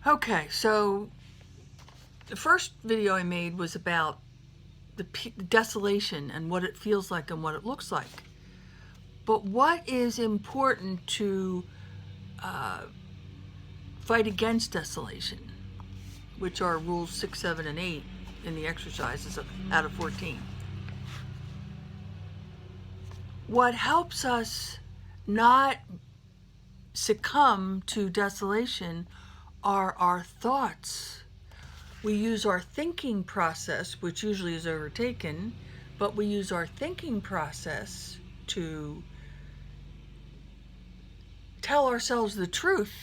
Okay, so the first video I made was about the desolation and what it feels like and what it looks like. But what is important to fight against desolation, which are rules 6, 7, and 8 in the exercises out of 14? What helps us not succumb to desolation are our thoughts. We use our thinking process, which usually is overtaken, but we use our thinking process to tell ourselves the truth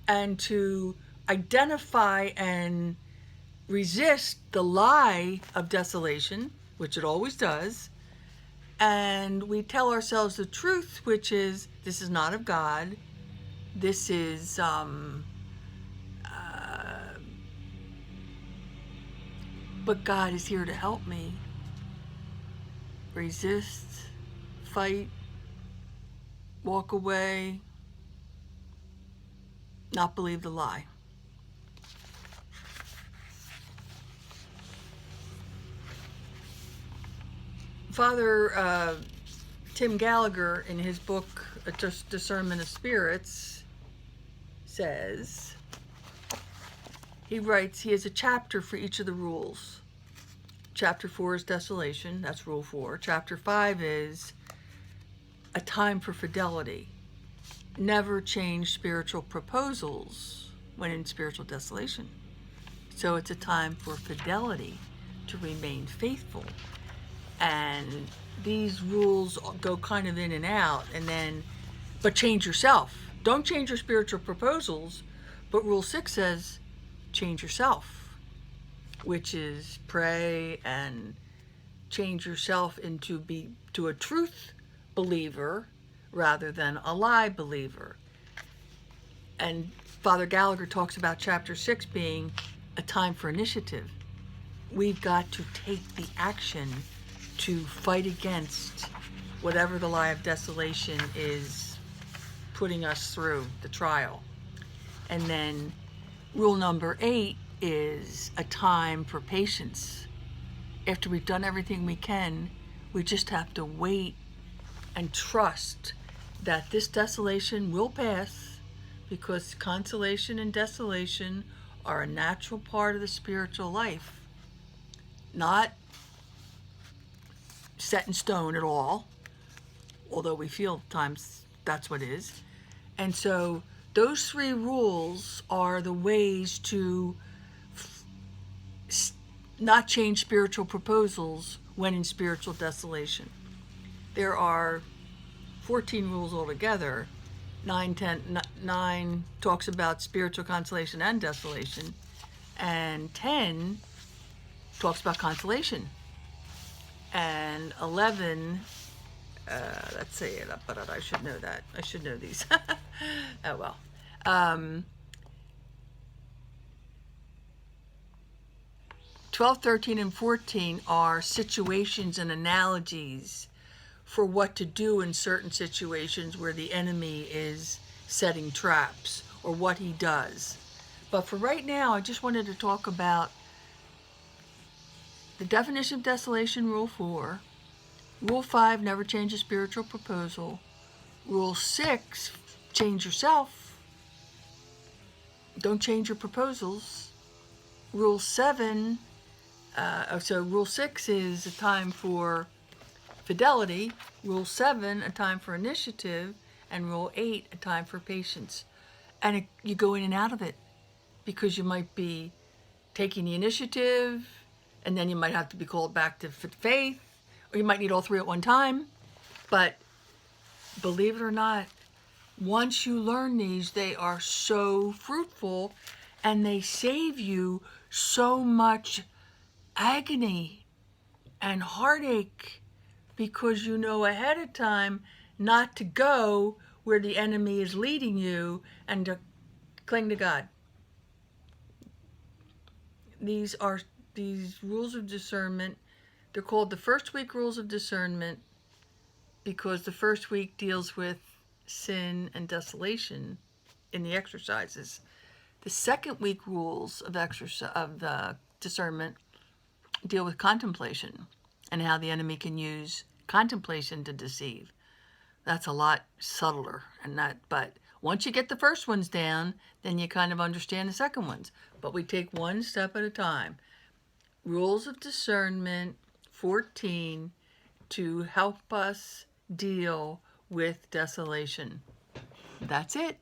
and to identify and resist the lie of desolation, which it always does. And we tell ourselves the truth, which is, this is not of God. This is but God is here to help me. Resist, fight, walk away, not believe the lie. Father Tim Gallagher, in his book Discernment of Spirits, says, he writes, he has a chapter for each of the rules. Chapter 4 is desolation, that's rule 4. Chapter 5 is a time for fidelity. Never change spiritual proposals when in spiritual desolation. So it's a time for fidelity, to remain faithful. And these rules go kind of in and out, and then, but change yourself. Don't change your spiritual proposals, but rule 6 says, change yourself, which is pray and change yourself into a truth believer rather than a lie believer. And Father Gallagher talks about chapter 6 being a time for initiative. We've got to take the action to fight against whatever the lie of desolation is putting us through the trial. And then rule number 8 is a time for patience. After we've done everything we can, we just have to wait and trust that this desolation will pass, because consolation and desolation are a natural part of the spiritual life, not set in stone at all, although we feel times that's what it is. And so those 3 rules are the ways to not change spiritual proposals when in spiritual desolation. There are 14 rules altogether. 9 talks about spiritual consolation and desolation, and 10 talks about consolation, and 11, let's say it up, but I should know that. I should know these. Oh well. 12, 13, and 14 are situations and analogies for what to do in certain situations where the enemy is setting traps, or what he does. But for right now, I just wanted to talk about the definition of desolation, rule 4. Rule 5, never change a spiritual proposal. Rule 6, change yourself. Don't change your proposals. Rule 7, so Rule 6 is a time for fidelity. Rule 7, a time for initiative. And Rule 8, a time for patience. And you go in and out of it, because you might be taking the initiative, and then you might have to be called back to faith, or you might need all 3 at one time. But believe it or not, once you learn these, they are so fruitful, and they save you so much agony and heartache, because you know ahead of time not to go where the enemy is leading you, and to cling to God. These rules of discernment. They're called the first week rules of discernment because the first week deals with sin and desolation in the exercises. The second week rules of discernment deal with contemplation and how the enemy can use contemplation to deceive. That's a lot subtler, but once you get the first ones down, then you kind of understand the second ones. But we take one step at a time. Rules of Discernment 14 to help us deal with desolation. That's it.